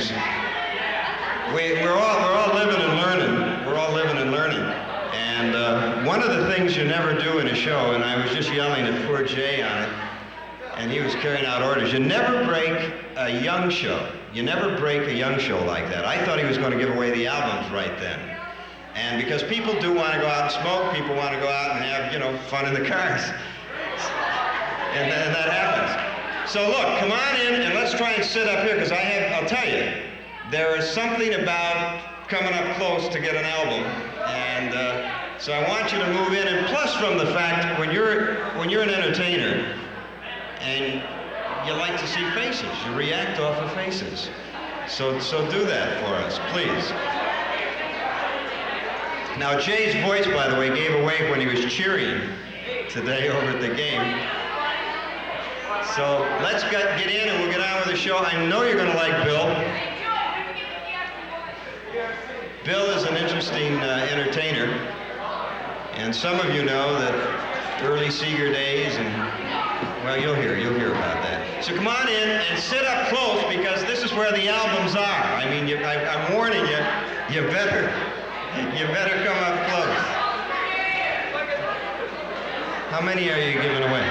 things. We're all living and learning. We're all living and learning. And one of the things you never do in a show, and I was just yelling at poor Jay on it, and he was carrying out orders, you never break a young show. You never break a young show like that. I thought he was going to give away the albums right then. And because people do want to go out and smoke, people want to go out and have, fun in the cars. And that happens. So look, come on in and let's try and sit up here, because I'll tell you, there is something about coming up close to get an album. And so I want you to move in, and plus from the fact, when you're an entertainer, and you like to see faces, you react off of faces. So do that for us, please. Now, Jay's voice, by the way, gave away when he was cheering today over at the game. So let's get in and we'll get on with the show. I know you're going to like Bill. Bill is an interesting entertainer. And some of you know that early Seeger days, and, well, you'll hear about that. So come on in and sit up close, because this is where the albums are. I mean, I'm warning you, you better come up close. How many are you giving away?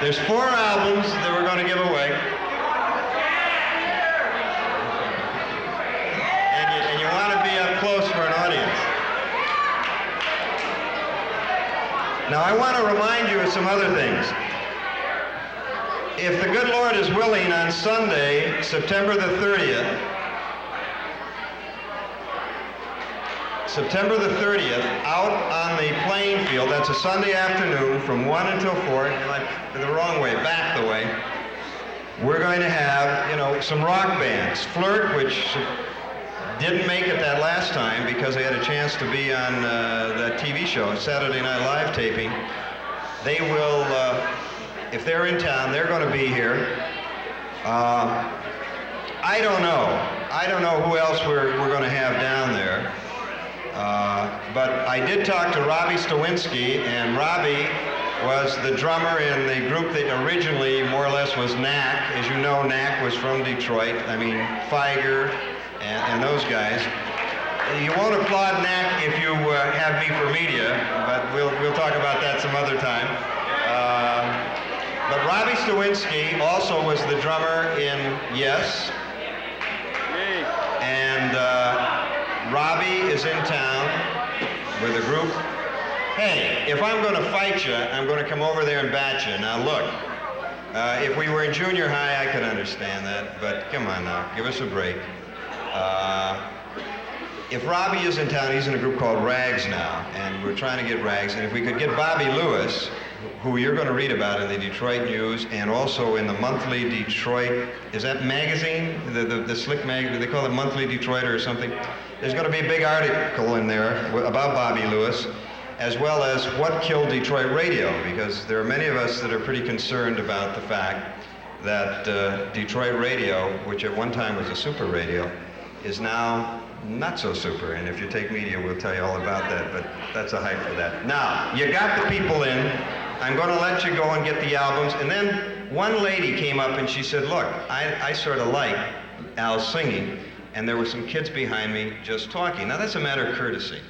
There's 4 albums that we're going to give away. And you want to be up close for an audience. Now, I want to remind you of some other things. If the good Lord is willing, on Sunday, September the 30th, out on the playing field, that's a Sunday afternoon from 1 until 4, the wrong way, back the way, we're going to have, some rock bands. Flirt, which didn't make it that last time because they had a chance to be on that TV show, Saturday Night Live taping. They will, if they're in town, they're going to be here. I don't know who else we're going to have down there. But I did talk to Robbie Stawinski, and Robbie was the drummer in the group that originally more or less was Knack. As you know, Knack was from Detroit. I mean, Feiger and those guys. You won't applaud Knack if you have me for media, but we'll talk about that some other time. But Robbie Stawinski also was the drummer in Yes. And Robbie is in town with a group. Hey, if I'm going to fight you, I'm going to come over there and bat you. Now look, if we were in junior high, I could understand that, but come on now, give us a break. If Robbie is in town, he's in a group called Rags now, and we're trying to get Rags, and if we could get Bobby Lewis, who you're going to read about in the Detroit News and also in the Monthly Detroit, is that magazine? The slick magazine, they call it Monthly Detroiter or something. There's going to be a big article in there about Bobby Lewis, as well as what killed Detroit radio, because there are many of us that are pretty concerned about the fact that Detroit radio, which at one time was a super radio, is now not so super. And if you take media, we'll tell you all about that, but that's a hype for that. Now, you got the people in. I'm going to let you go and get the albums. And then one lady came up and she said, look, I sort of like Al's singing, and there were some kids behind me just talking. Now, that's a matter of courtesy.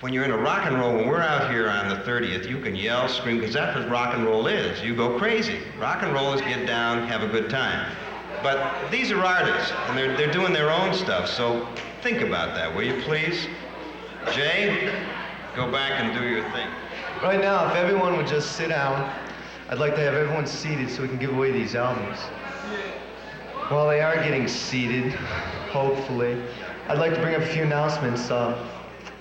When you're in a rock and roll, when we're out here on the 30th, you can yell, scream, because that's what rock and roll is. You go crazy. Rock and roll is get down, have a good time. But these are artists, and they're doing their own stuff, so think about that, will you please? Jay, go back and do your thing. Right now, if everyone would just sit down, I'd like to have everyone seated so we can give away these albums. While they are getting seated, hopefully, I'd like to bring up a few announcements.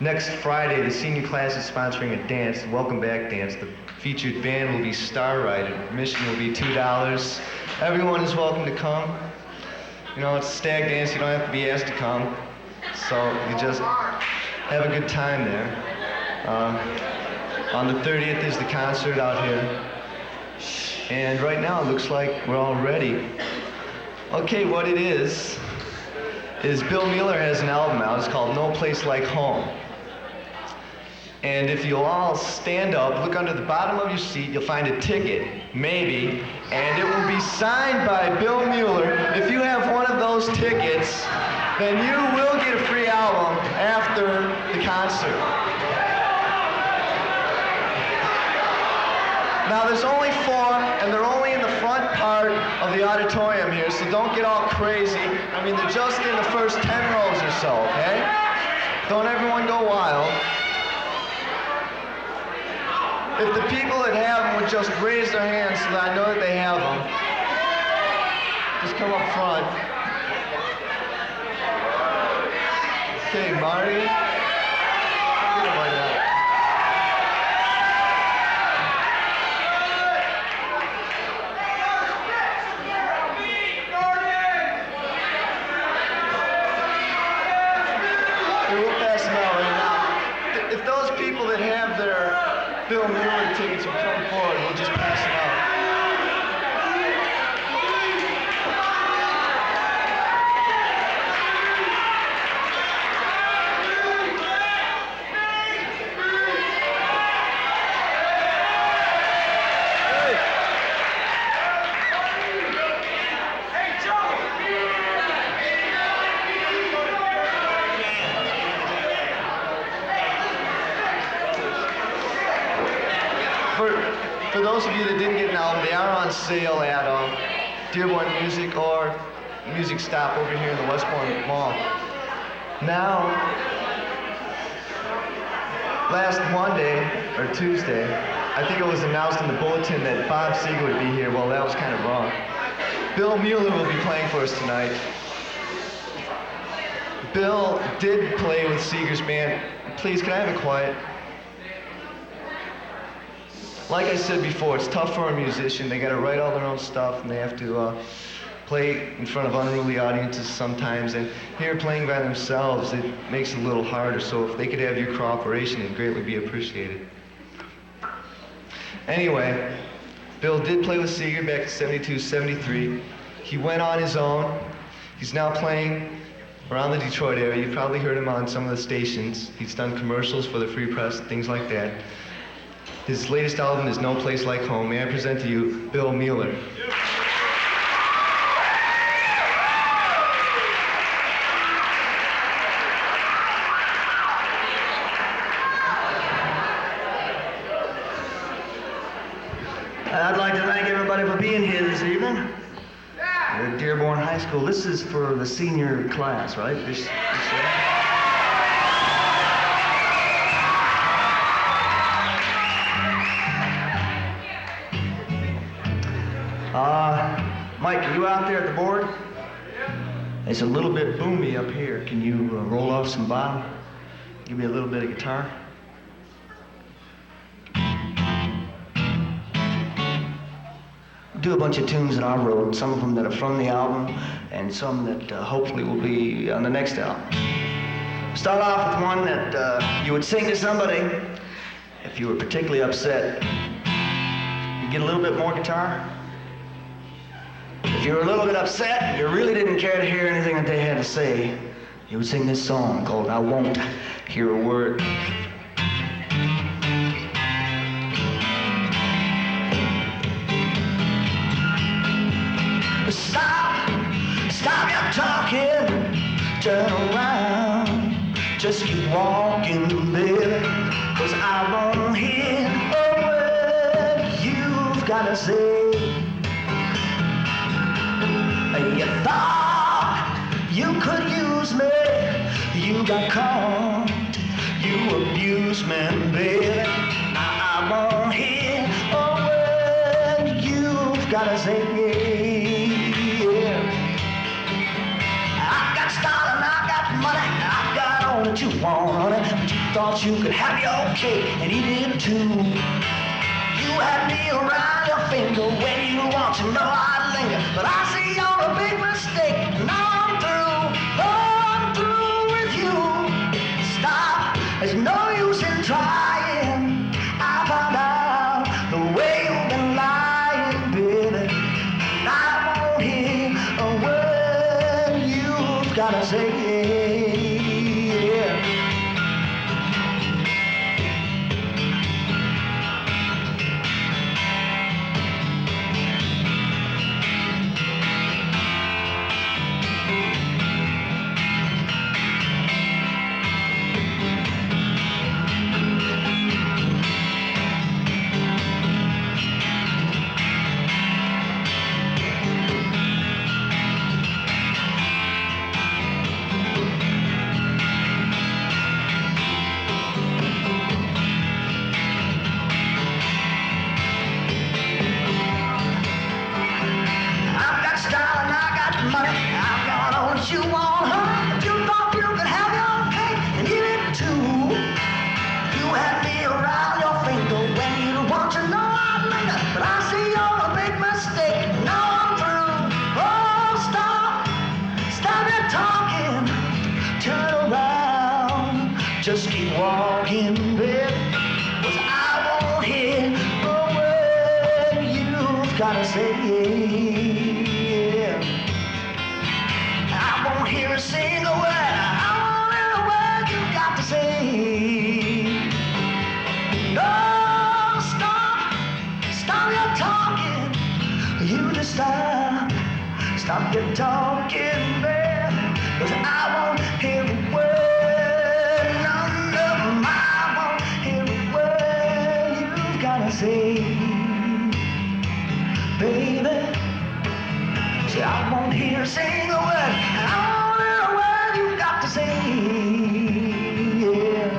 Next Friday, the senior class is sponsoring a dance, the Welcome Back dance. The featured band will be Starlight. Admission will be $2. Everyone is welcome to come. You know, it's a stag dance. You don't have to be asked to come. So you just have a good time there. On the 30th is the concert out here. And right now it looks like we're all ready. Okay, what it is Bill Mueller has an album out. It's called No Place Like Home. And if you'll all stand up, look under the bottom of your seat, you'll find a ticket, maybe, and it will be signed by Bill Mueller. If you have one of tickets, then you will get a free album after the concert. Now there's only 4, and they're only in the front part of the auditorium here, so don't get all crazy. I mean, they're just in the first 10 rows or so, okay? Don't everyone go wild. If the people that have them would just raise their hands so that I know that they have them. Just come up front. Okay, Marty. Get him like that. We'll pass them out right now. If those people that have their Bill Mueller tickets will come forward, we'll just pass them out. For those of you that didn't get an album, they are on sale at Dearborn Music or Music Stop over here in the Westbourne Mall. Now, last Monday or Tuesday, I think it was announced in the bulletin that Bob Seger would be here. Well, that was kind of wrong. Bill Mueller will be playing for us tonight. Bill did play with Seger's band. Please, can I have it quiet? Like I said before, it's tough for a musician. They got to write all their own stuff, and they have to play in front of unruly audiences sometimes. And here, playing by themselves, it makes it a little harder. So if they could have your cooperation, it'd greatly be appreciated. Anyway, Bill did play with Seger back in '72, '73. He went on his own. He's now playing around the Detroit area. You've probably heard him on some of the stations. He's done commercials for the Free Press, things like that. His latest album is No Place Like Home. May I present to you Bill Mueller. I'd like to thank everybody for being here this evening at Dearborn High School. This is for the senior class, right? This Mike, are you out there at the board? It's a little bit boomy up here. Can you roll off some bottom? Give me a little bit of guitar. Do a bunch of tunes that I wrote, some of them that are from the album, and some that hopefully will be on the next album. Start off with one that you would sing to somebody if you were particularly upset. You get a little bit more guitar. If you were a little bit upset and you really didn't care to hear anything that they had to say, you would sing this song called I Won't Hear a Word. Stop your talking, turn around, just keep walking, baby, 'cause I won't hear a word you've gotta say. You thought you could use me, you got caught, you abused me, baby. I won't hear a word you've gotta say. I got style and I got money, I got all that you want, honey, but you thought you could have your cake and eat it too. You had me around your finger when you want to know I linger, but I see you're a big mistake, and now I'm through with you. Stop, there's no use in trying. I found out the way you've been lying, baby, and I won't hear a word you've gotta say. you to stop your talking, baby, 'cause I won't hear a word, none of them. I won't hear a word you've gotta say, baby. See, I won't hear a single word, I won't hear a word you've got to say, yeah.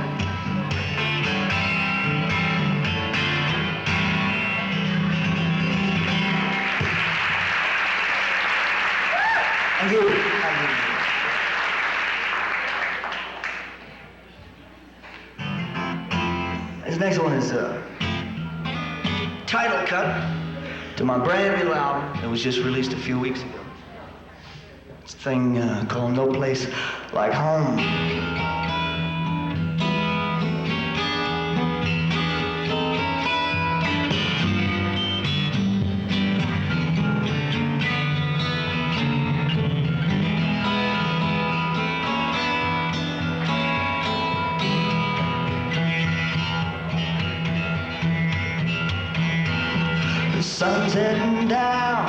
Thank you. Thank you. This next one is a title cut to my brand new album that was just released a few weeks ago. It's a thing called No Place Like Home. Sun's heading down,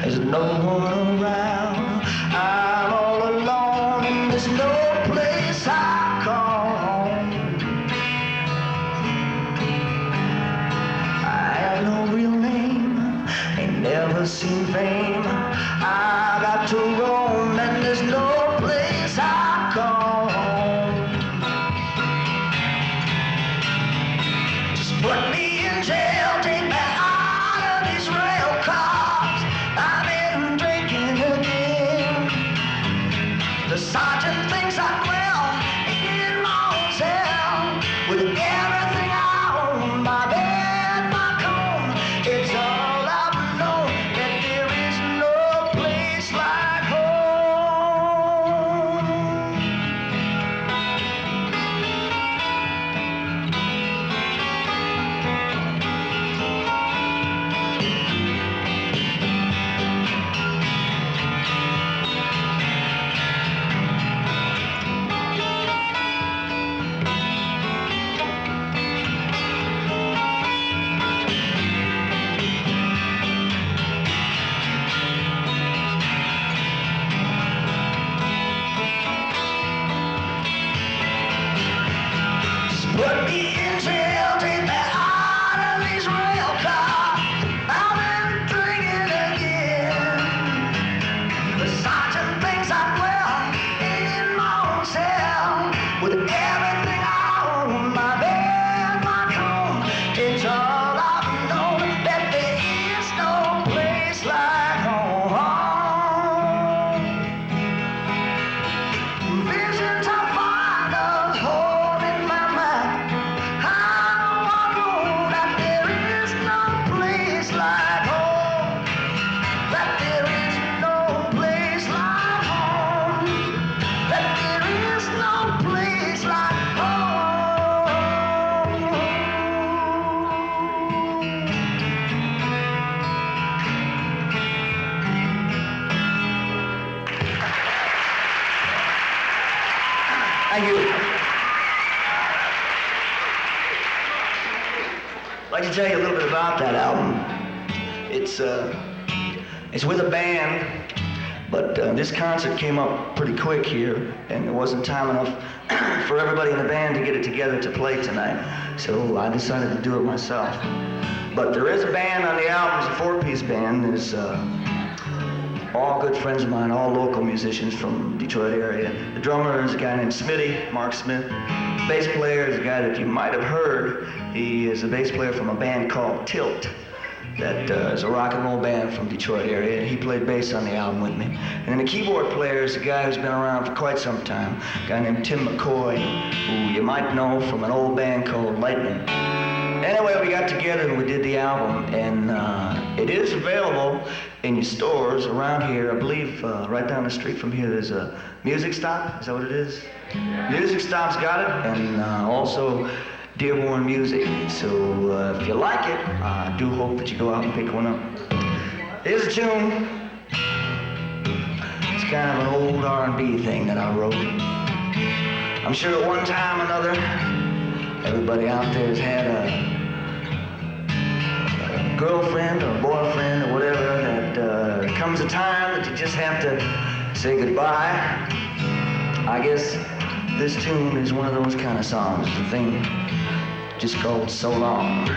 there's no one around. I'm all alone and there's no place I call home. I have no real name, ain't never seen fame. I got to roam and there's no place I call home. Just put me in jail, take me out of these rail cars. I've been drinking again. The sergeant thinks I'm well in my own cell with everything I own, my bed, my comb. It's all I've known that there is no place like home. Put me in jail, take me out of these rail cars. I've been drinking again. The sergeant thinks I'm well in my own cell with everything I own, my bed, my comb. It's all I've known that there is no place like home. Visions I find of home in my mind. I know that there is no place like home. That there is no place like home. That there is no place like home. Thank you. I'd like to tell you a little bit about that album. It's with a band, but this concert came up pretty quick here, and there wasn't time enough for everybody in the band to get it together to play tonight, so I decided to do it myself. But there is a band on the album, it's a four-piece band. There's all good friends of mine, all local musicians from Detroit area. The drummer is a guy named Smitty, Mark Smith. The bass player is a guy that you might have heard. He is a bass player from a band called Tilt. That is a rock and roll band from Detroit area, and he played bass on the album with me. And then the keyboard player is a guy who's been around for quite some time, a guy named Tim McCoy, who you might know from an old band called Lightning. Anyway, we got together and we did the album, and it is available in your stores around here. I believe right down the street from here there's a Music Stop. Is that what it is? Music Stop's got it, and also Dearborn Music. So if you like it, I do hope that you go out and pick one up. Here's a tune. It's kind of an old R&B thing that I wrote. I'm sure at one time or another, everybody out there has had a girlfriend or boyfriend or whatever that comes a time that you just have to say goodbye. I guess this tune is one of those kind of songs. The thing just goes so long.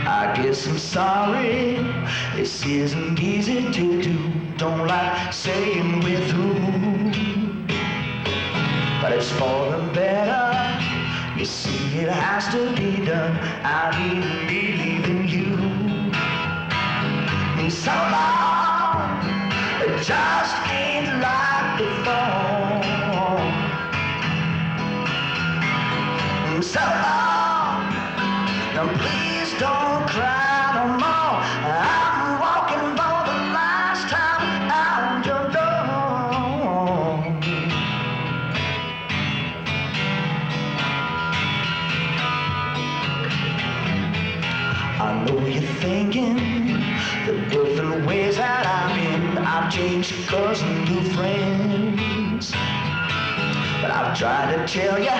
I guess I'm sorry, this isn't easy to do. Don't like saying we're through, but it's for the better. You see, it has to be done. I didn't believe in you. And so long, it just ain't like before. And so long, now please don't cry no more. I'm walking for the last time out your door. I know you're thinking the different ways that I've changed because of new friends. But I've tried to tell you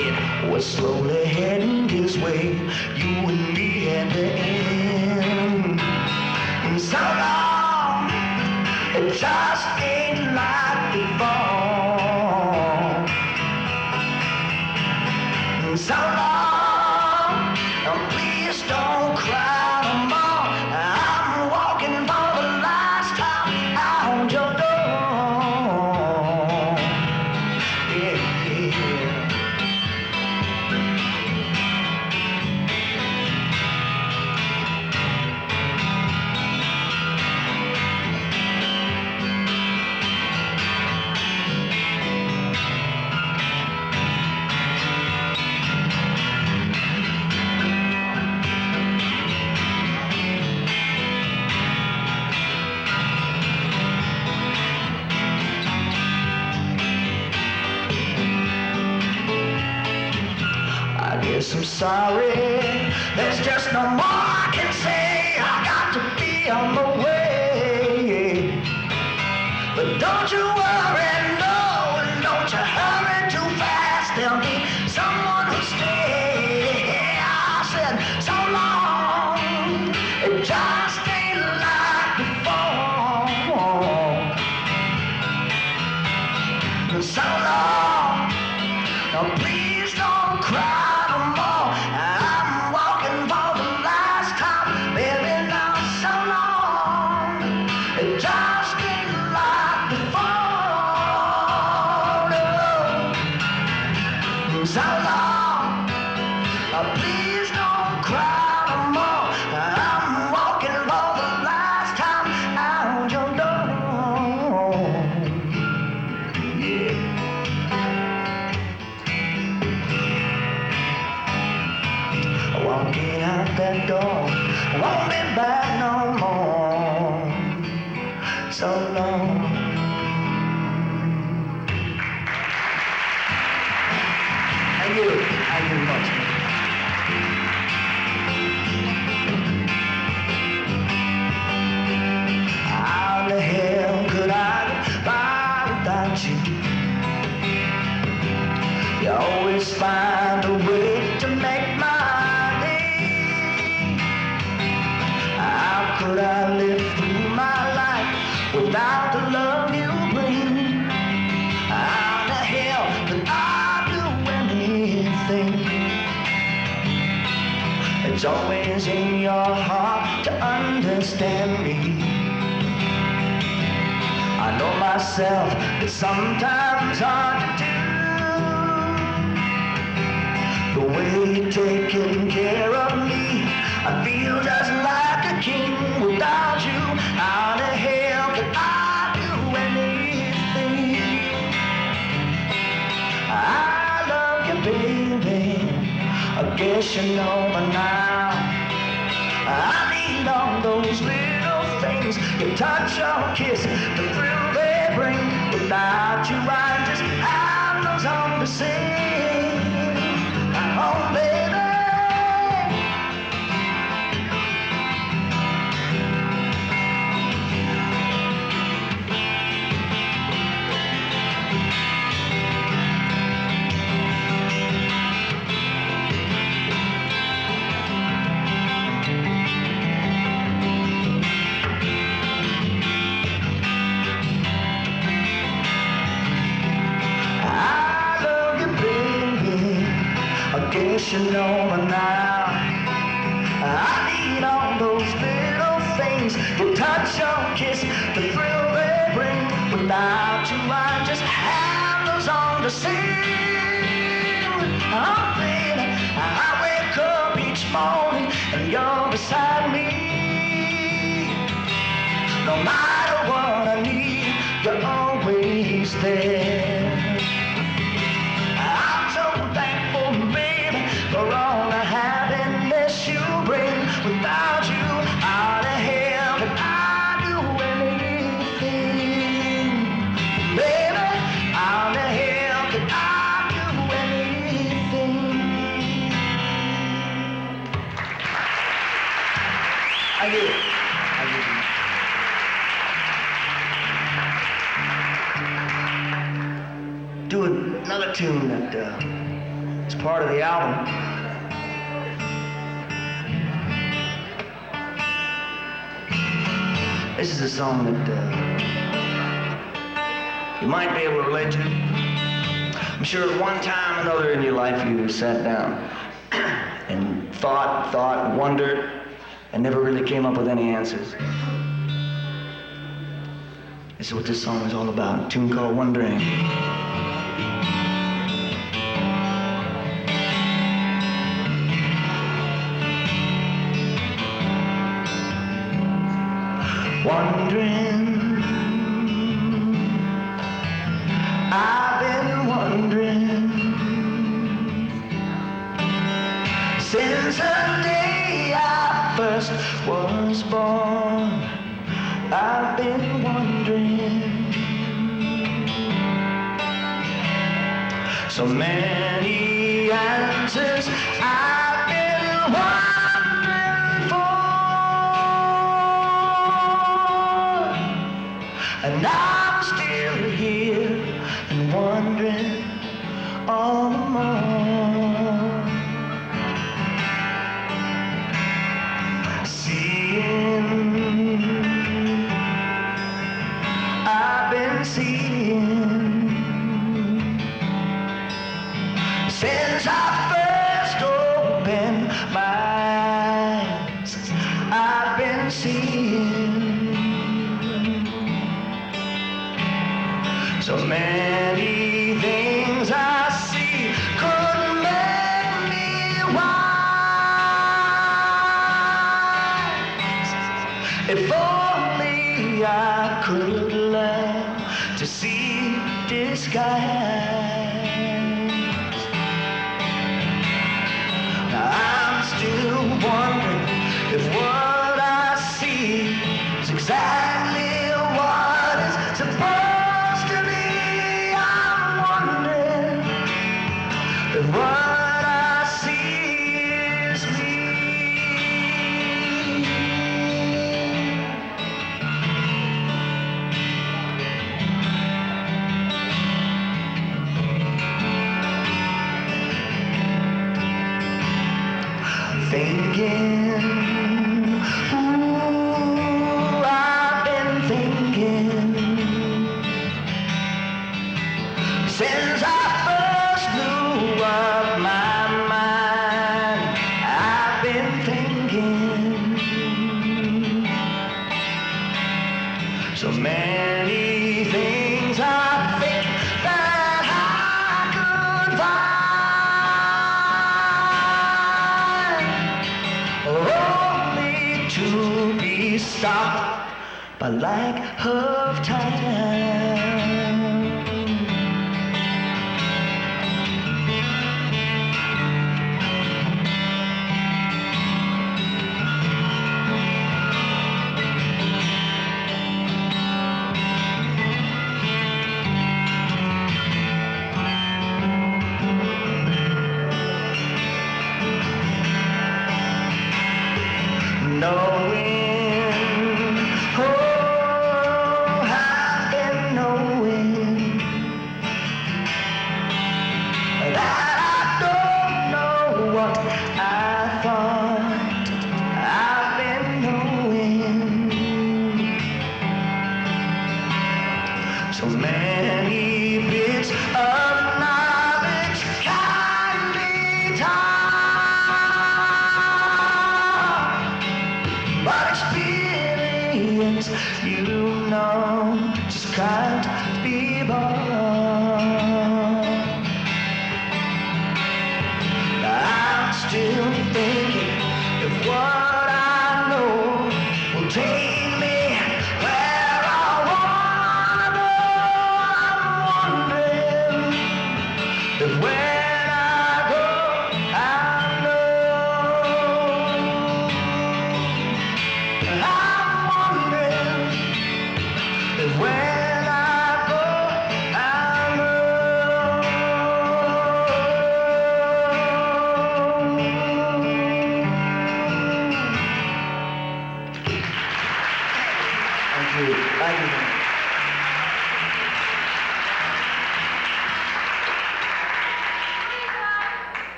it was slowly heading this way. You and me had to end. And so long, it just ain't like before. And so long, please don't cry no more. I'm walking for the last time out your door. I'm sorry, there's just no more I can say. I got to be on the way. But don't you worry, no, and don't you hurry too fast. There'll be someone who'll stay. I said so long, it just ain't like before. So long, now please don't cry. So long, please don't cry no more. I'm walking for the last time out your door. Yeah. Walking out that door, won't be back no more. So long. Thank you very much. How the hell could I get by without you? You always find a way to make my day. How could I live through my life without the love you bring? How the hell could I do anything? It's always in your heart to understand me. I know myself, it's sometimes hard to do. The way you're taking care of me, I feel just like a king without you. How the hell could I do anything? I love you, baby. I guess you know by now. I need all those little things, your touch, your kiss, the thrill they bring. Without you, I just have no song to sing. Oh, baby. situation over now. I need all those little things, the touch or kiss, the thrill they bring. Without you, I just have no song to sing. Oh, baby, I wake up each morning and you're beside me. No matter what I need, you're always there. I'm so thankful, baby, for all the happiness you bring. Without you, how the hell could I do anything? Baby, how the hell could I do anything? I do. Do another tune that is part of the album. This is a song that you might be able to relate to. I'm sure at one time or another in your life you sat down and thought, wondered, and never really came up with any answers. This is what this song is all about, a tune called Wondering. Wondering, I've been wondering since the day I first was born. I've been wondering, so many answers I've been wondering for. And I'm still here and wondering all the more. I've been seeing since I first opened my eyes. I've been seeing so many things I see could make me wise. If only I could learn to see disguise. Now I'm still wondering if what I see is exactly what it's supposed to be. I'm wondering if what I see is me. Thinking, ooh, I've been thinking since I first knew of my mind. I've been thinking so many things I think that I could find, only to be stopped by lack of time. Knowing, oh, I've been knowing inconvenience. You know, just can't be bought. I'm still thinking if what I know will take me where I wanna go. I'm wondering if when I go, I know. I'm wondering if when I go, I Thank you. Thank you.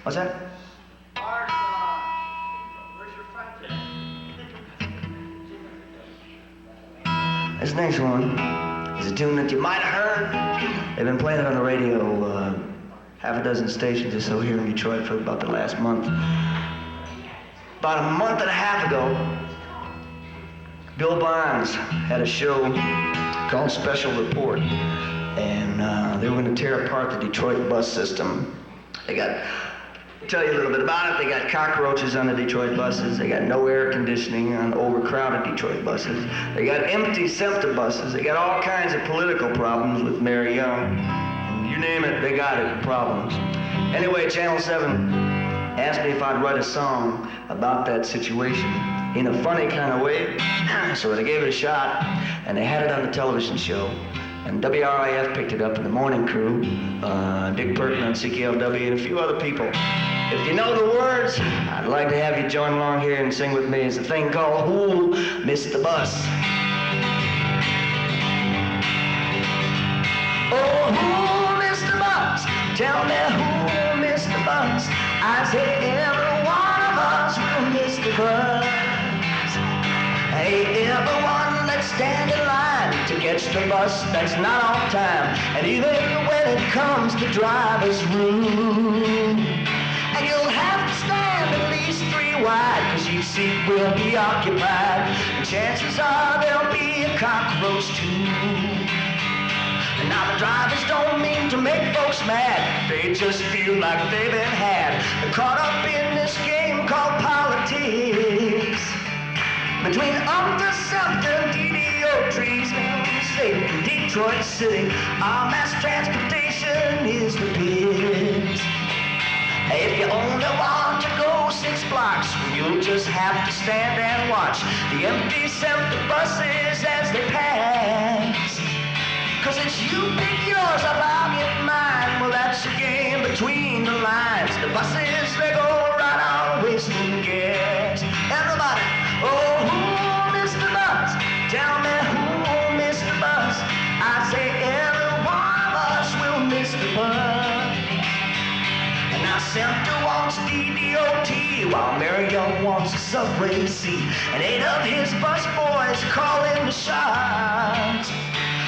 What's that? This next one is a tune that you might have heard. They've been playing it on the radio, half a dozen stations or so here in Detroit for about the last month. About a month and a half ago, Bill Bonds had a show called Special Report, and they were going to tear apart the Detroit bus system. Tell you a little bit about it. They got cockroaches on the Detroit buses. They got no air conditioning on overcrowded Detroit buses. They got empty SEPTA buses. They got all kinds of political problems with Mary Young. And you name it, they got it, problems. Anyway, Channel 7 asked me if I'd write a song about that situation in a funny kind of way. So they gave it a shot, and they had it on the television show. And WRIF picked it up in the morning crew, Dick Burton on CKLW, and a few other people. If you know the words, I'd like to have you join along here and sing with me. It's a thing called Who Missed the Bus? Oh, who missed the bus? Tell me who missed the bus? I say every one of us will miss the bus. Hey, everyone, let's stand in line to catch the bus that's not on time. And even when it comes to driver's room, and you'll have to stand at least 3 wide, cause each seat will be occupied. And chances are there'll be a cockroach too. And now the drivers don't mean to make folks mad. They just feel like they've been had. They're caught up in this game called politics. Between UMTA, SEPTA, DDO trees, state in Detroit City, our mass transportation is the biz. If you only want to go 6 blocks, you'll just have to stand and watch the empty SEPTA buses as they pass. Cause it's you pick yours up, I'll get mine. Well, that's a game between the lines. The buses, they go right on wasting gas. Everybody, oh, who missed the bus? Tell me who missed the bus? I say every one of us will miss the bus. And now SEPTA wants DDOT, while Mary Young wants a subway seat. And 8 of his bus boys calling the shots.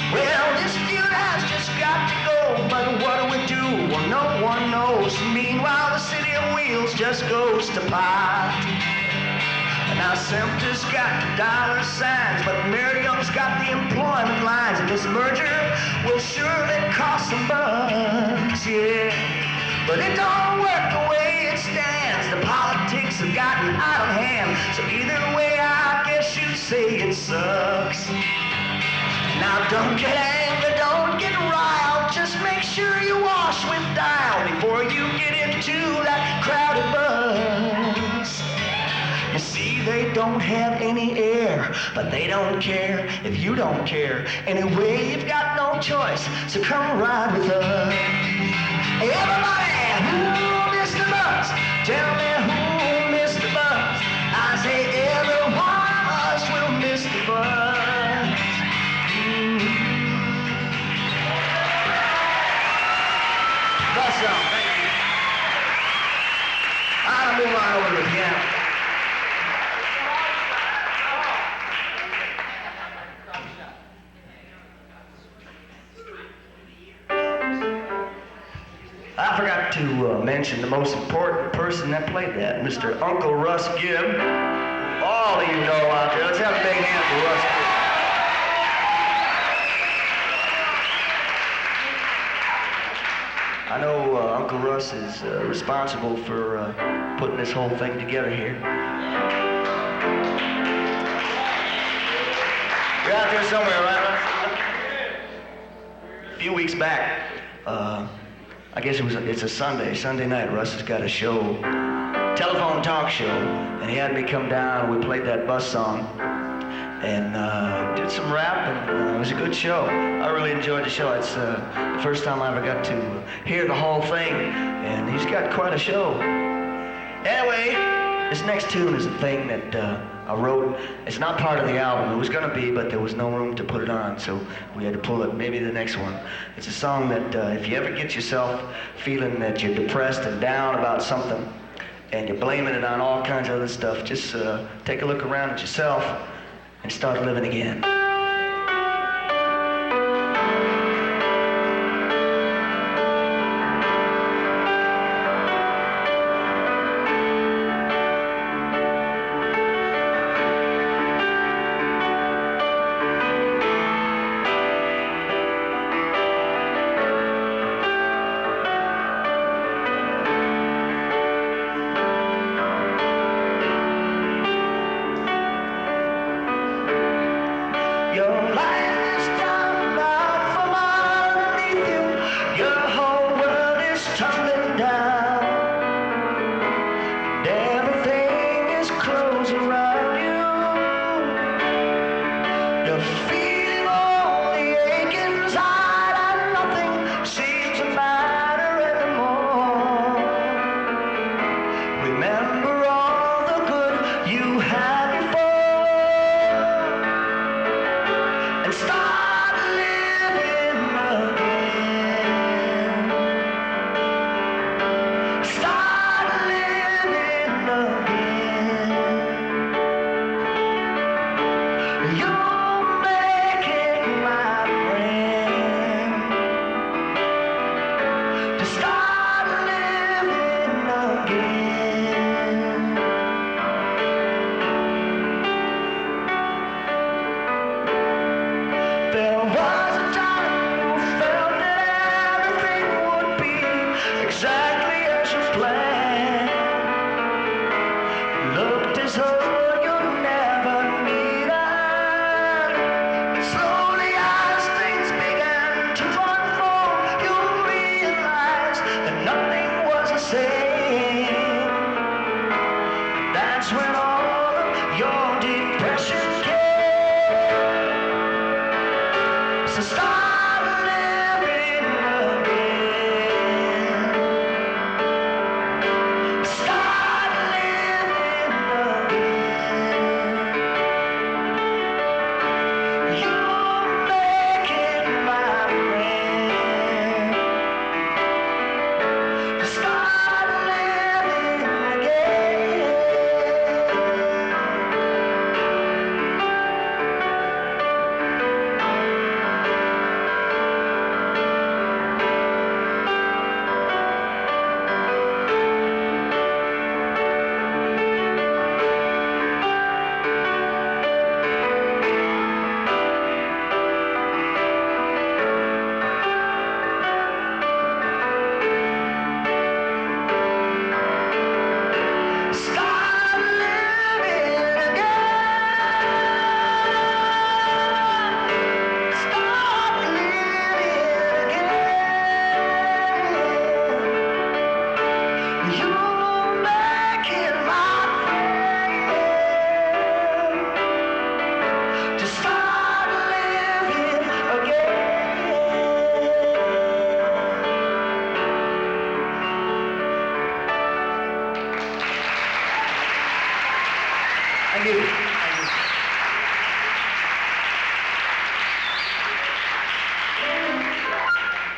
Well, this feud has just got to go, but what do we do? Well, no one knows. Meanwhile, the city of wheels just goes to pot. And now SEPTA's got the dollar signs, but Mary Young's got the employment lines. And this merger will surely cost some bucks, yeah. But it don't work the way it stands. The politics have gotten out of hand. So either way, I guess you'd say it sucks. Now don't get angry, don't get riled. Just make sure you wash with dial before you get into that crowded bus. You see, they don't have any air, but they don't care if you don't care. Anyway, you've got no choice, so come ride with us. Hey, everybody, who missed the bus? Tell me who missed the bus? I say every one of us will miss the bus. Thank you. I'll move on over to the piano. I forgot to mention the most important person that played that, Mr. Uncle Russ Gibb. All of you know out there. Let's have a big hand for Russ Russ is responsible for putting this whole thing together here. You're out there somewhere, right, Russ? A few weeks back, I guess it's a Sunday night. Russ has got a show, telephone talk show, and he had me come down. We played that bus song and did some rap, and it was a good show. I really enjoyed the show. It's the first time I ever got to hear the whole thing, and he's got quite a show. Anyway, this next tune is a thing that I wrote. It's not part of the album. It was going to be, but there was no room to put it on, so we had to pull it. Maybe the next one. It's a song that if you ever get yourself feeling that you're depressed and down about something, and you're blaming it on all kinds of other stuff, just take a look around at yourself and start living again.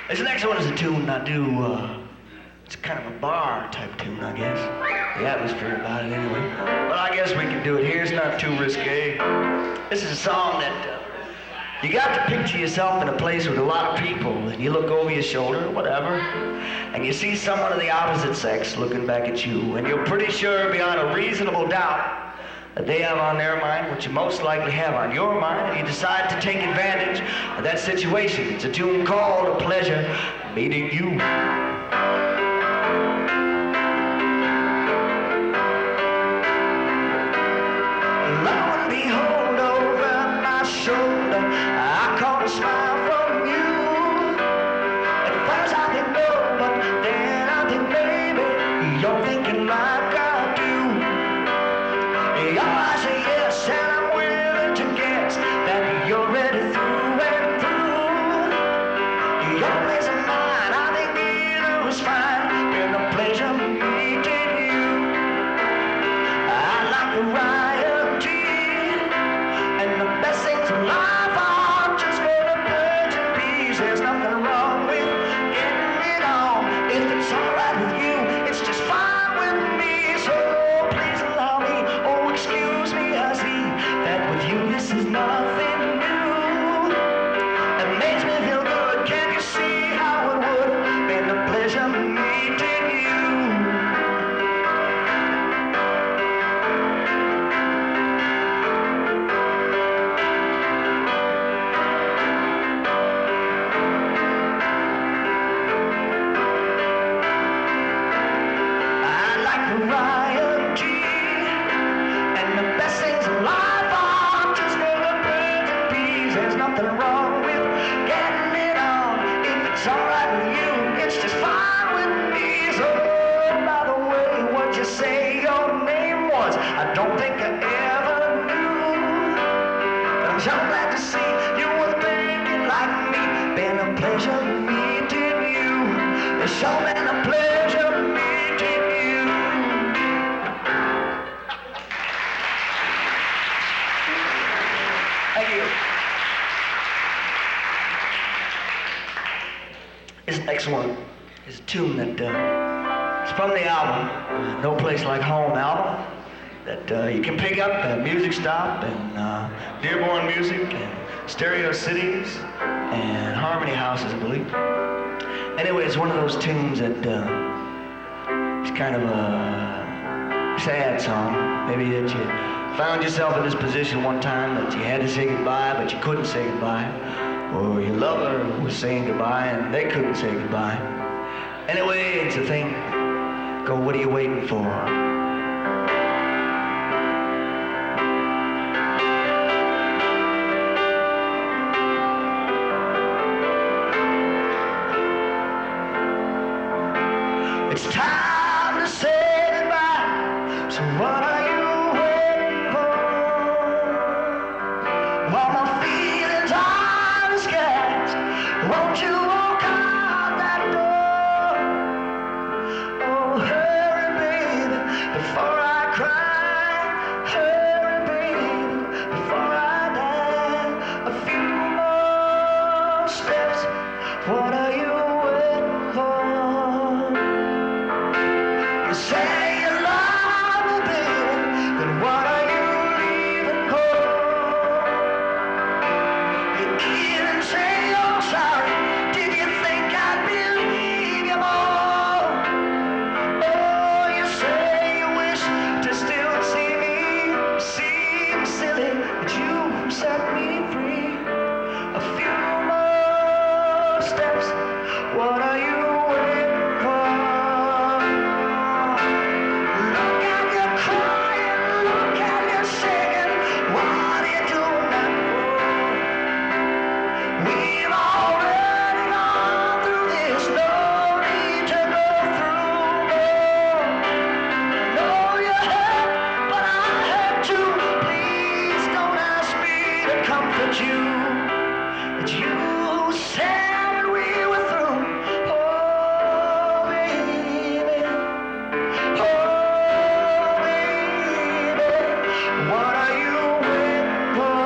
This next one is a tune I do, it's kind of a bar type tune, I guess. The atmosphere about it anyway. But I guess we can do it here, it's not too risque. This is a song that you got to picture yourself in a place with a lot of people, and you look over your shoulder, whatever, and you see someone of the opposite sex looking back at you, and you're pretty sure beyond a reasonable doubt that they have on their mind what you most likely have on your mind, and you decide to take advantage of that situation. It's a tune called A Pleasure Meeting You. nothing wrong with getting it on. If it's alright with you, it's just fine with me. So, by the way, what'd you say your name was? I don't think I ever knew. But I'm so glad to see you were thinking like me. Been a pleasure meeting you. It's sure been a pleasure meeting you. Thank you. This next one is a tune that it's from the album, No Place Like Home album, that you can pick up at Music Stop and Dearborn Music and Stereo Cities and Harmony Houses, I believe. Anyway, it's one of those tunes that it's kind of a sad song. Maybe that you found yourself in this position one time that you had to say goodbye, but you couldn't say goodbye. Or your lover was saying goodbye and they couldn't say goodbye. Anyway, it's a thing. Go, what are you waiting for? It's time to say goodbye. So what are you waiting for? While my feelings are disguised, won't you walk out that door? Oh, hurry, baby, before I cry. Hurry, baby, before I die. A few more steps. What are you waiting for? You say you love me, baby, then what are you leaving for? You even say you're sorry. Did you think I'd believe you more? Oh, you say you wish to still see me. Seems silly that you set me free. A few more steps. What are you waiting for? Look at you crying, look at you shaking. What are you doing that for? We've already gone through this. No need to go through more. Know you hurt, but I hurt too. Please don't ask me to comfort you. It's you who said we were through. Oh, baby. Oh, baby. What are you waiting for?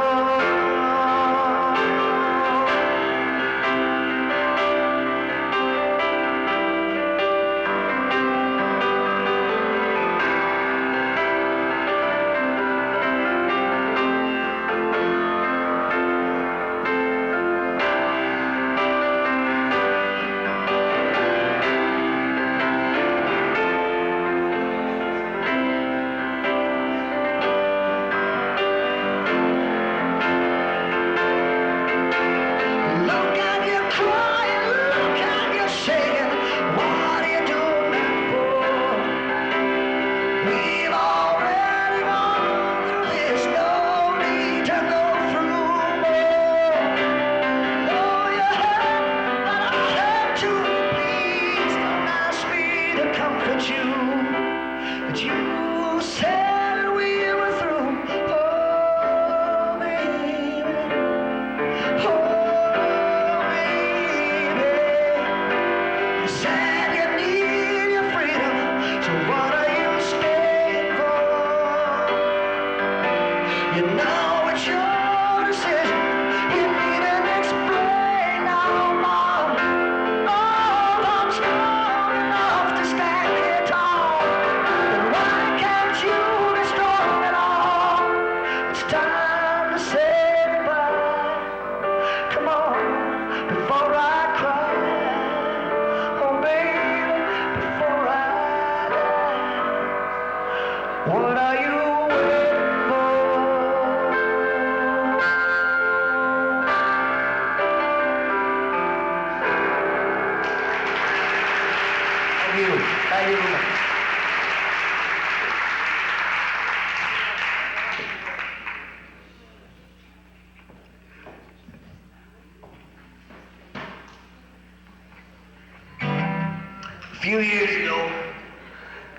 few years ago,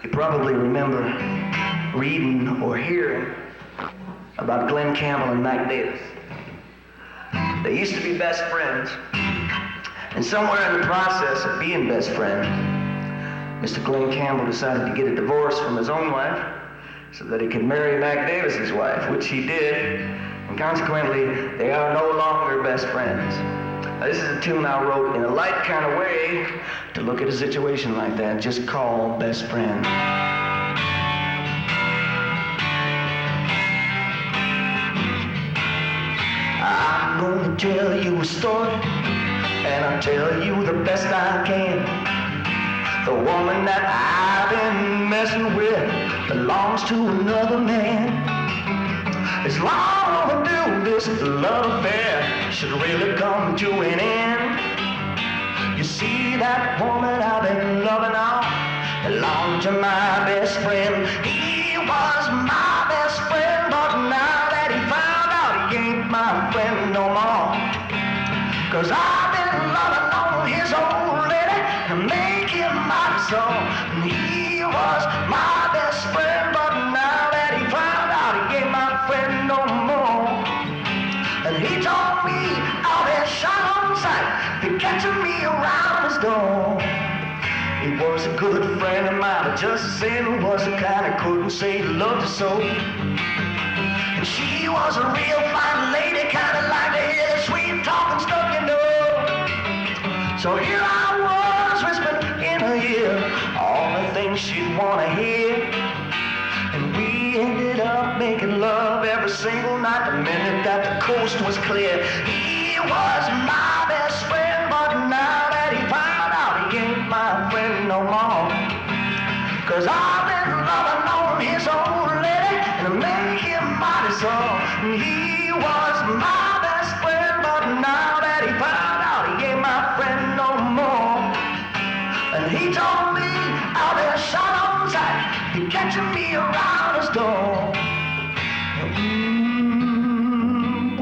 you probably remember reading or hearing about Glenn Campbell and Mac Davis. They used to be best friends, and somewhere in the process of being best friends, Mr. Glenn Campbell decided to get a divorce from his own wife so that he could marry Mac Davis's wife, which he did, and consequently, they are no longer best friends. Now, this is a tune I wrote in a light kind of way to look at a situation like that, just called Best Friend. I'm gonna tell you a story, and I'll tell you the best I can. The woman that I've been messing with belongs to another man. It's long overdue, this love affair should really come to an end. You see, that woman I've been loving on belonged to my best friend. He was my best friend, but now that he found out he ain't my friend no more. 'Cause I've been loving on his old lady to make him my soul. And he was my best friend, but now that he found out he ain't my friend no more. And he told me out there shot on sight, he catching me around his door. He was a good friend of mine, but just the same was the kind I couldn't say he loved her so. And she was a real fine lady, kind of like to hear the sweet talking stuff, you know. So here I was whispering in her ear all the things she'd want to hear. And we ended up making love every single night the minute that the coast was clear. He was my best friend, but now that he found out he ain't my friend no more. 'Cause I've been loving on his old lady and make him mighty so. And he was my best friend, but now that he found out he ain't my friend no more. And he told me out there shot on sight, he catching me around his door.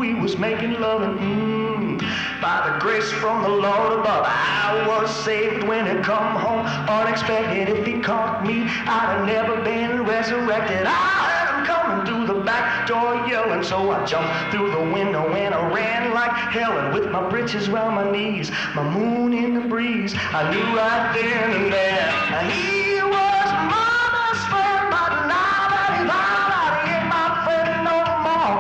We was making love and by the grace from the Lord above, I was saved when he come home unexpected. If he caught me, I'd have never been resurrected. I heard him coming through the back door yelling, so I jumped through the window and I ran like hell. And with my britches round my knees, my moon in the breeze, I knew right then and there he was my best friend, but now that he found out he ain't my friend no more.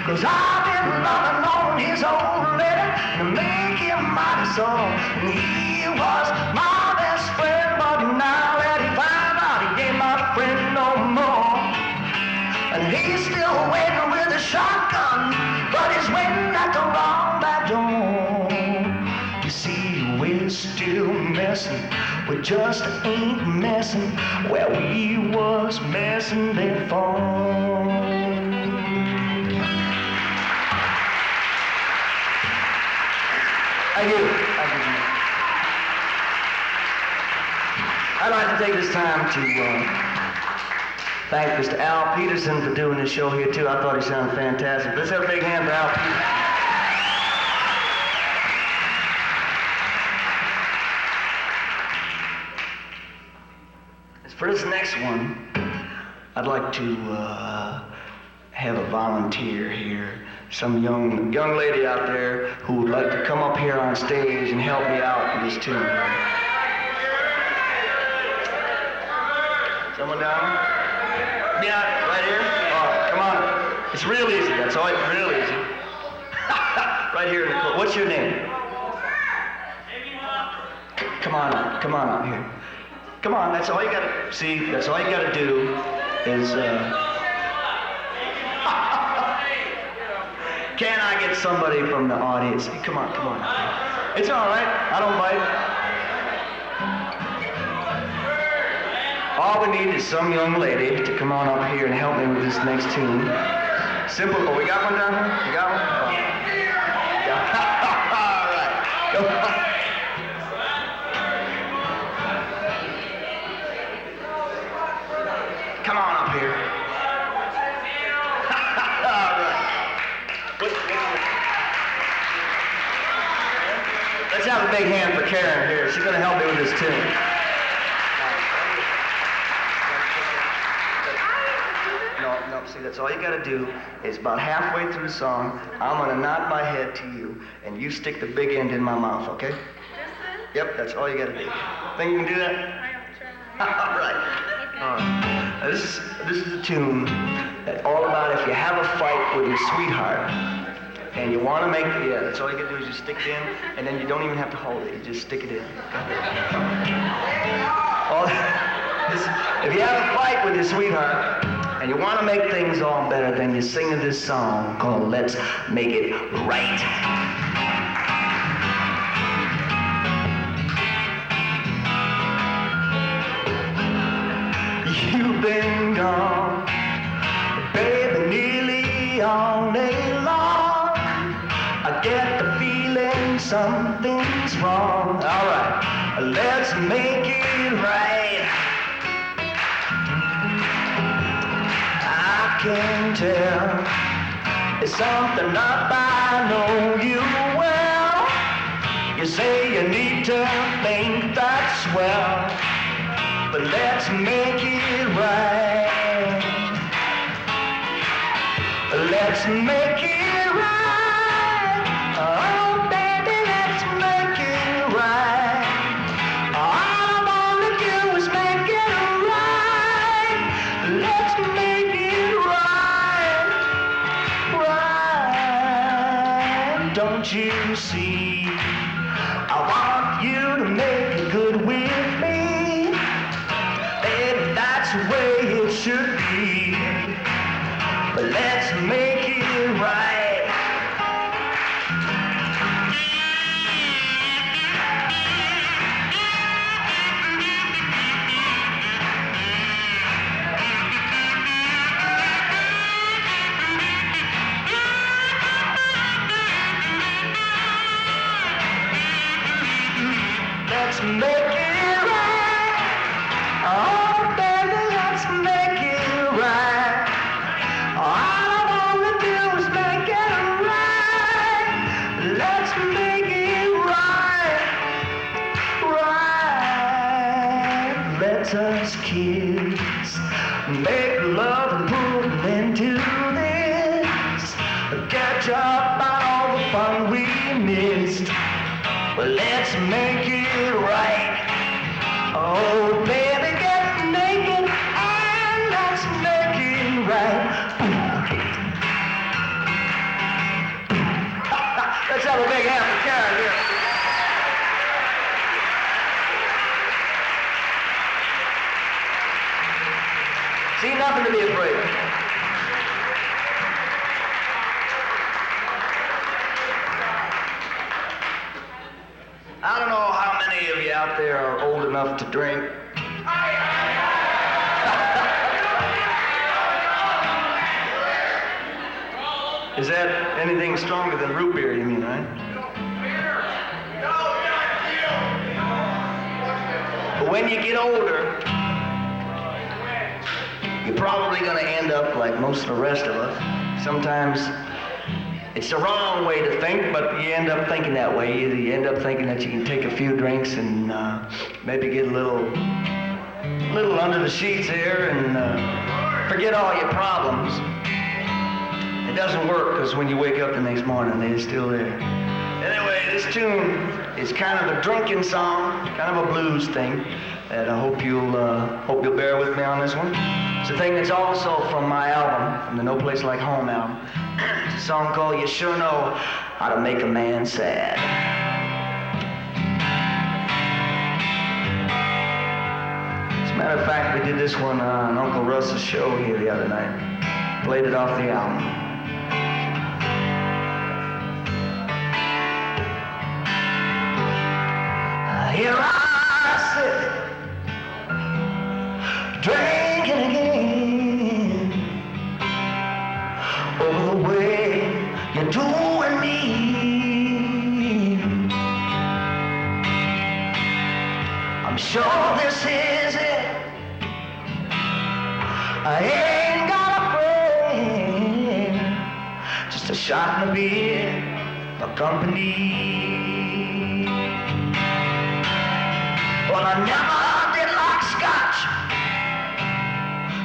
'Cause I've been loving on his old lady to make him mighty so. And he was my best friend, but now that he found out he ain't my friend no more. And he's still waiting with a shotgun, but he's waiting at the wrong back door. You see, we're still messing, we just ain't messing where we was messing before. Thank you. I'd like to take this time to thank Mr. Al Peterson for doing this show here too. I thought he sounded fantastic. Let's have a big hand for Al Peterson. As for this next one, I'd like to have a volunteer here. Some young lady out there who would like to come up here on stage and help me out with this tune. Someone down? Yeah, right here? All right, come on. It's real easy, that's all, it's real easy. Right here in the corner. What's your name? Come on up here. Come on, that's all you gotta, see, that's all you gotta do is, can I get somebody from the audience? Come on. It's all right. I don't bite. All we need is some young lady to come on up here and help me with this next tune. Simple. Oh, we got one down here? You got one? Oh. Yeah. All right. Come on. Come on up here. All right. Let's have a big hand for Karen here. She's going to help me with this tune. No, see, that's all you got to do is about halfway through the song, I'm going to nod my head to you, and you stick the big end in my mouth, okay? Yep, that's all you got to do. Think you can do that? All right. All right. Now, this is a tune that's all about if you have a fight with your sweetheart, and you want to make it, yeah, that's all you got to do is just stick it in, and then you don't even have to hold it. You just stick it in. If you have a fight with your sweetheart, and you want to make things all better, then you sing this song called Let's Make It Right. You've been gone, baby, nearly all day long. I get the feeling something's wrong. All right, let's make it right. I can tell it's something up, I know you well. You say you need to think that's swell, but let's make it right. Let's make it right. Oh, baby, let's make it right. All I wanna do is make it right. Let's make it right. Right. Don't you see? I want you to make it good with me. Baby, that's the way it should be. But let's make it right. Let's make it right. Oh, baby, let's make it right. All I wanna do is make it right. Let's make it right. Right. Let us kiss. Make love and move into this. Catch up on all the fun we missed. Well, let's make it right. Oh, baby, get naked and let's make it right. Let's have a big hand for Karen here. See, nothing to be afraid of. I don't know how many of you out there are old enough to drink. Is that anything stronger than root beer, you mean, right? But when you get older, you're probably going to end up like most of the rest of us. Sometimes it's the wrong way to think, but you end up thinking that way. You end up thinking that you can take a few drinks and maybe get a little under the sheets here and forget all your problems. It doesn't work, because when you wake up the next morning, they're still there. Anyway, this tune is kind of a drinking song, kind of a blues thing, and I hope you'll bear with me on this one. It's a thing that's also from my album, from the No Place Like Home album. It's a song called You Sure Know How to Make a Man Sad. As a matter of fact, we did this one on Uncle Russ's show here the other night. Played it off the album. Here I sit, drinking again, over the way you're doing me. I'm sure this is it. I ain't got a friend, just a shot and a beer for company. Well, I never did like scotch,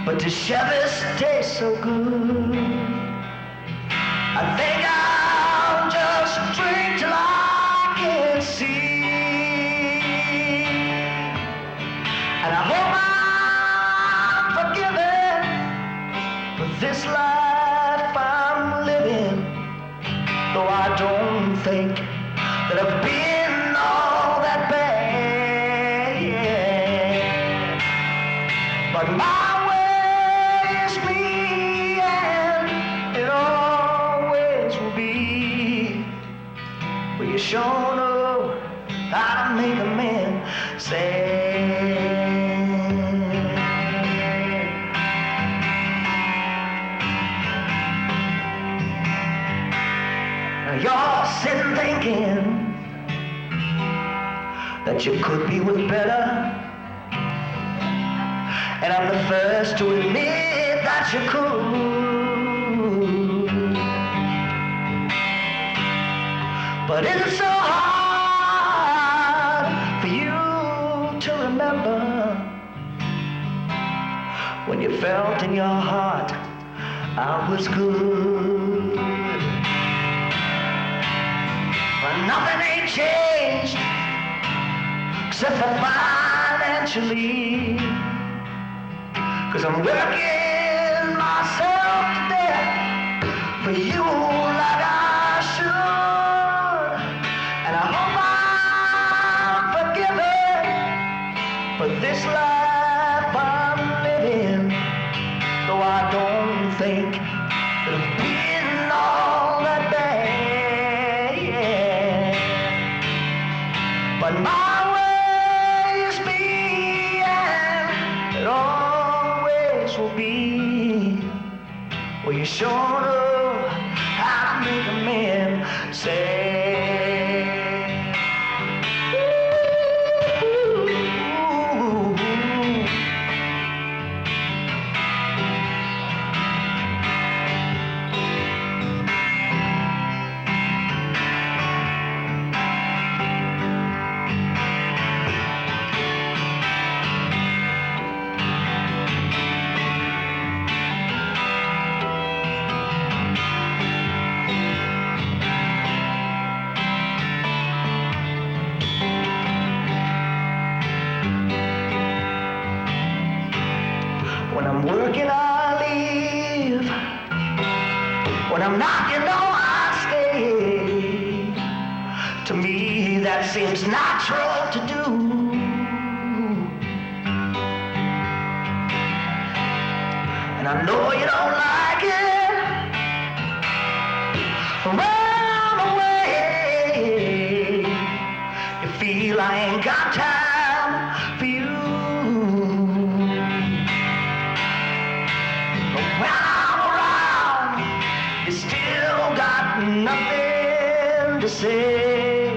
but the Chevy's taste so good. I think I'll just drink till I can see. And I hope I'm forgiven for this life I'm living, though I don't think that I've been all that bad. But my way is me, and it always will be. But you sure know how to make a man sad. Now you're sitting thinking that you could be with better, and I'm the first to admit that you could. But it's so hard for you to remember when you felt in your heart I was good. But nothing ain't changed except for financially, 'cause I'm working myself to death for you like I should. And I hope I'm forgiven for this life I'm living, though I don't think that I've been all that bad. But my way is me, and it always will be. Well, you sure know how to make a man sad. Ooh. When I'm working, I leave. When I'm not, you know I stay. To me, that seems natural to do. And I know you don't like it. Run away. You feel I ain't got time for you. When I'm around, you still got nothing to say.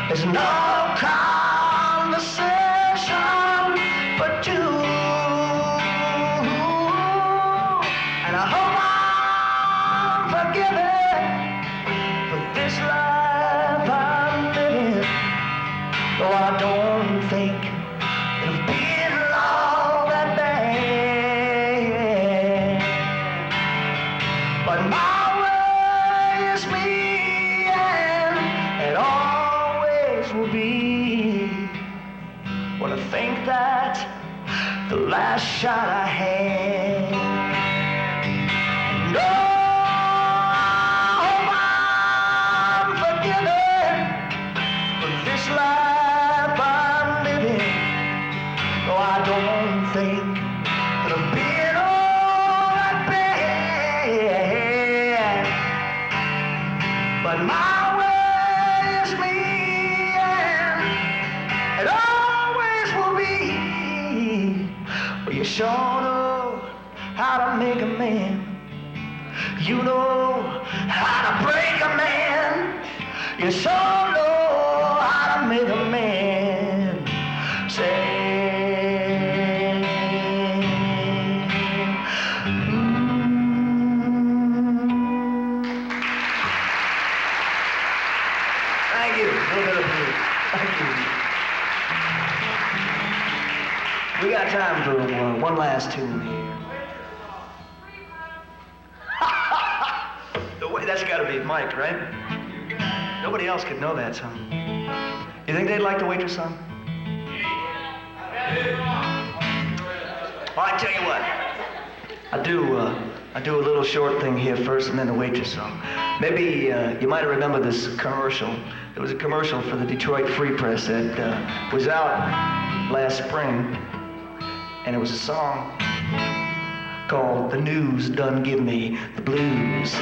There's no conversation but you. And I hope I'm forgiven for this life I'm living, though I don't think that I've been all that bad. But my way is me, and it always will be. When I think that the last shot I had, no, I hope I'm forgiven for this life I'm living, though I don't think that I've been all that bad. But my way is me, and it always will be. Well, you sure know how to make a man. You know how to break a man. You sure know how to make a man say. Thank you. A little bit of blues. Thank you. got time for one last tune here. That's got to be Mike, right? Nobody else could know that song. You think they'd like the Waitress song? Well, I tell you what. I do a little short thing here first, and then the Waitress song. Maybe you might remember this commercial. It was a commercial for the Detroit Free Press that was out last spring, and it was a song called "The News Done Give Me the Blues."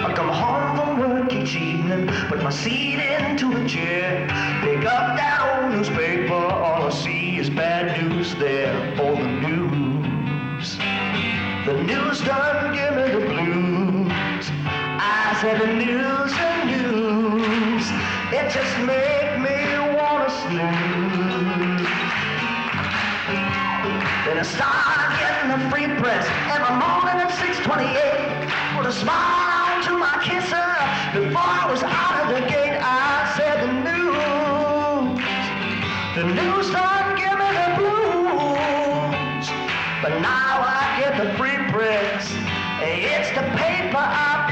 I come home from work each evening, put my seat into a chair, pick up that old newspaper, all I see is bad news there. Oh, the news done give me the blues. I said the news, it just make me wanna snooze. Then I started getting the Free Press every morning at 6:28 with a smile to my kisser. Before I was out of the gate, I said the news done give me the blues. But now I get the Free Press, it's the paper I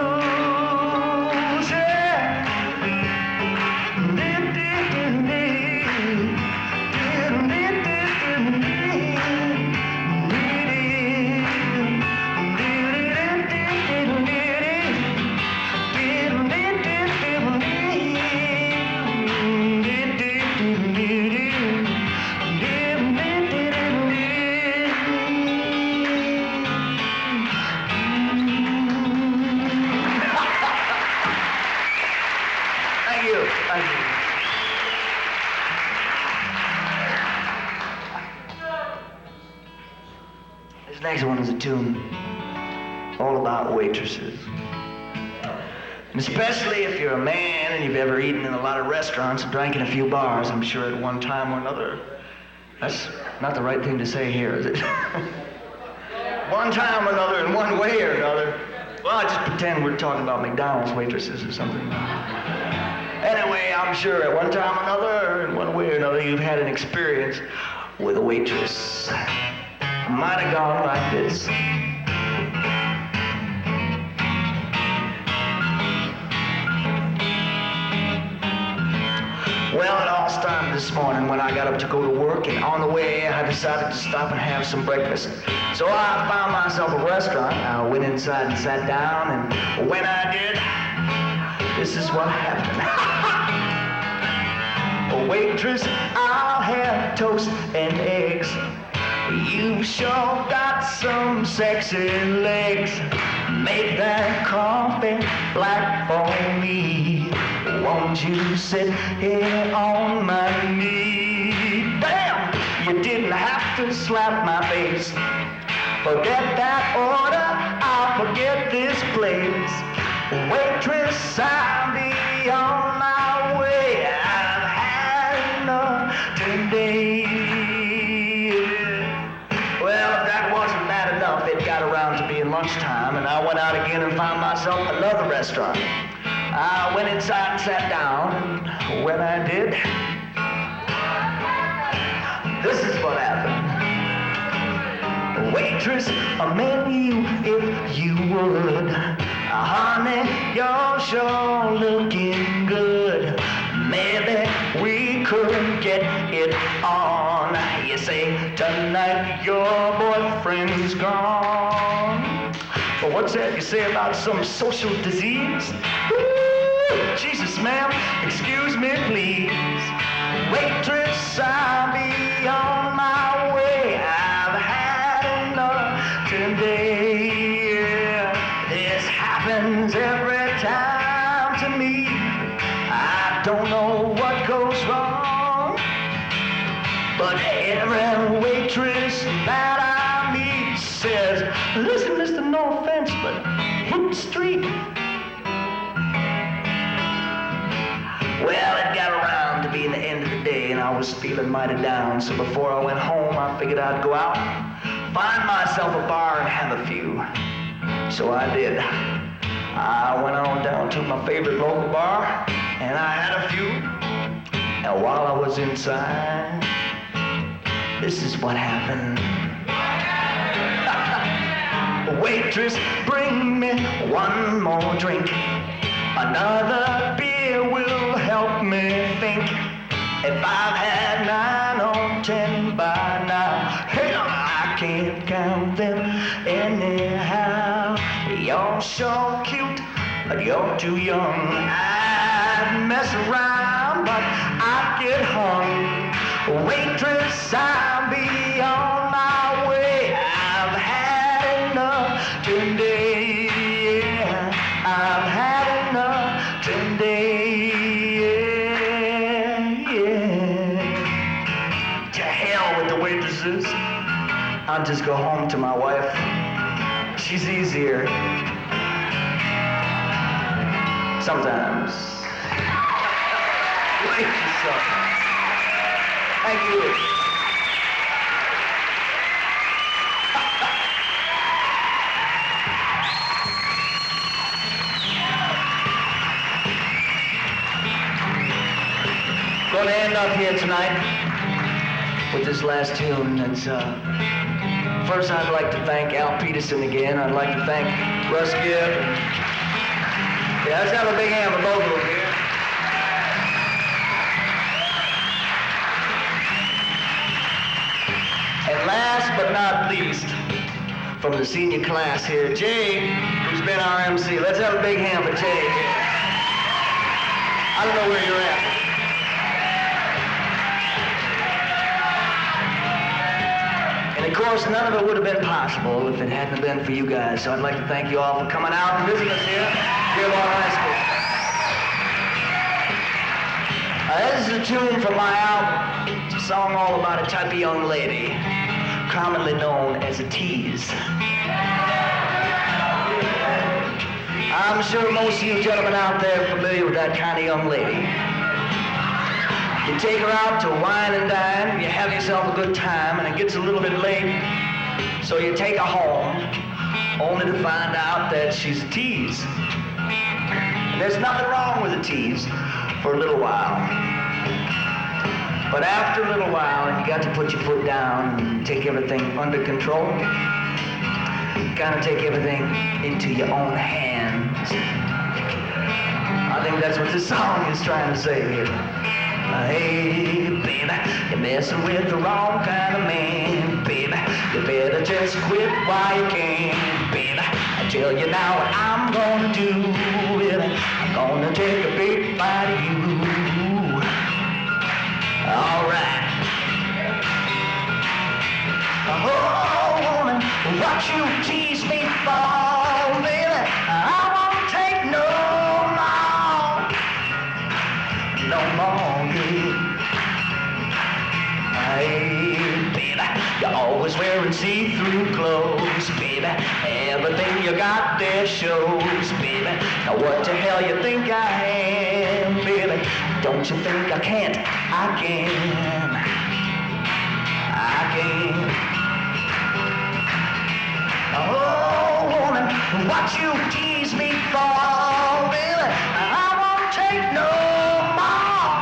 peruse, yeah. This next one is a tune all about waitresses. And especially if you're a man and you've ever eaten in a lot of restaurants and drank in a few bars, I'm sure at one time or another. That's not the right thing to say here, is it? One time or another, in one way or another. Well, I just pretend we're talking about McDonald's waitresses or something. Anyway, I'm sure at one time or another, in one way or another, you've had an experience with a waitress. It might have gone like this. Well, it all started this morning when I got up to go to work, and on the way I decided to stop and have some breakfast. So I found myself a restaurant. I went inside and sat down, and when I did, this is what happened. Waitress, I'll have toast and eggs. You sure got some sexy legs. Make that coffee black for me. Won't you sit here on my knee? Damn, you didn't have to slap my face. Forget that order, I'll forget this place. Waitress, I'll be on my way. I've had enough today. Well, if that wasn't bad enough, it got around to being lunchtime, and I went out again and found myself another restaurant. I went inside and sat down, and when I did, this is what happened. Waitress, a menu if you would. Honey, you're sure looking good. Maybe we could get it on. You say tonight your boyfriend's gone. But what's that you say about some social disease? Ooh, Jesus, ma'am, excuse me, please. Waitress, I'll be on my way. I've had enough today. This happens every time to me. I don't know what goes wrong, but every waitress that I meet says, listen, mister, no offense, but hit the street. Well, it got around to being the end of the day, and I was feeling mighty down, so before I went home, I figured I'd go out, find myself a bar and have a few. So I did. I went on down to my favorite local bar, and I had a few. And while I was inside, this is what happened. Waitress, bring me one more drink. Another beer will help me think. If I've had 9 or 10 by now, hell, I can't count them anyhow. You're so cute, but you're too young. I'd mess around, but I'd get hung. Waitress, I'll be on my way. I've had enough today. Yeah, I've had enough today. I'll just go home to my wife. She's easier. Sometimes. Thank you so much. Thank you. Gonna end up here tonight with this last tune. It's first I'd like to thank Al Peterson again. I'd like to thank Russ Gibb. Yeah, let's have a big hand for both of them here. And last but not least, from the senior class here, Jay, who's been our MC. Let's have a big hand for Jay. I don't know where you're at. And of course, none of it would have been possible if it hadn't been for you guys. So I'd like to thank you all for coming out and visiting us here at Dearborn High School. This is a tune from my album. It's a song all about a type of young lady, commonly known as a tease. I'm sure most of you gentlemen out there are familiar with that kind of young lady. You take her out to wine and dine, you have yourself a good time, and it gets a little bit late, so you take her home, only to find out that she's a tease. And there's nothing wrong with a tease for a little while. But after a little while, you got to put your foot down and take everything under control. Kind of take everything into your own hands. I think that's what this song is trying to say here. Hey, baby, you're messing with the wrong kind of man, baby. You better just quit while you can, baby. I tell you now what I'm gonna do, baby. I'm gonna take a big bite of you. All right. Oh, woman, what you tease me for, baby, I won't take no more, Hey, baby, you're always wearing see-through clothes, baby. Everything you got there shows, baby. Now what the hell you think I am, baby? Don't you think I can't? I can. I can. Oh, woman, what you tease me for, baby, I won't take no more.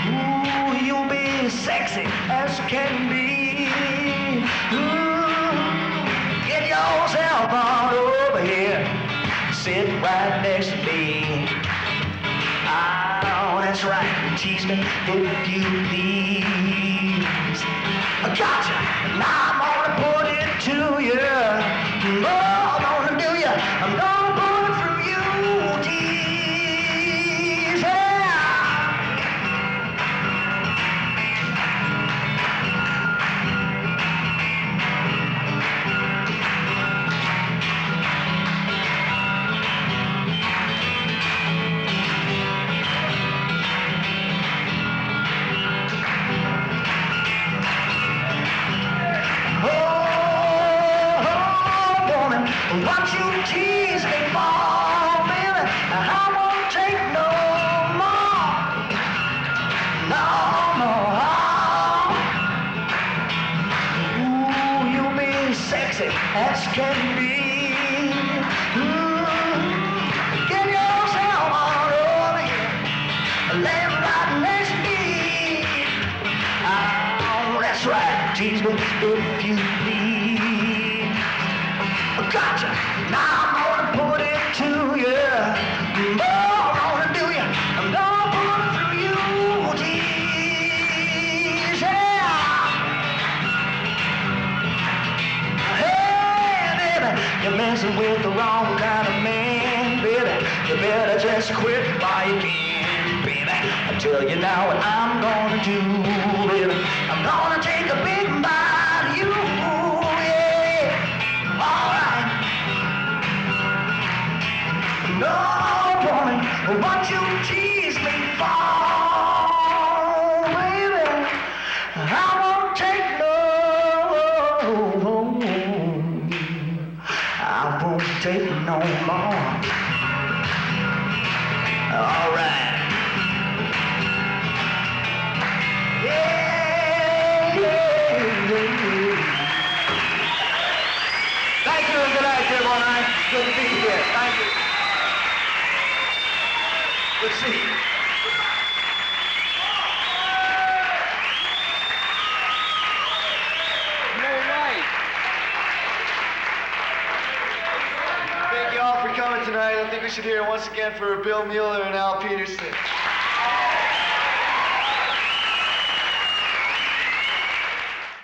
Ooh, you'll be sexy as can be. Ooh, get yourself on over here. Sit right next to me. Oh, that's right. Tease me if you please. I gotcha. Now I'm gonna put it to you. Oh, I'm gonna do you. I'm gonna put it through you. Tease, yeah. What you tease me for, baby, I won't take no more. Ooh, you'll be sexy as can be. Ooh, get please me if you please. Gotcha. Now I'm gonna put it to you. Oh, I'm gonna do you. I'm gonna put it through you. Tease. Yeah. Hey, baby, you're messing with the wrong kind of man, baby. You better just quit while you can, baby. I tell you now what I'm gonna do, baby. I'm gonna take a big bite of you. No, woman, what you tease me for, baby, I won't take no. I won't take no more. All right. Yeah, yeah, yeah. Thank you and good night, Dearborn High. Good to be here. Thank you. Let's see. All right. Thank you all for coming tonight. I think we should hear it once again for Bill Mueller and Al Peterson.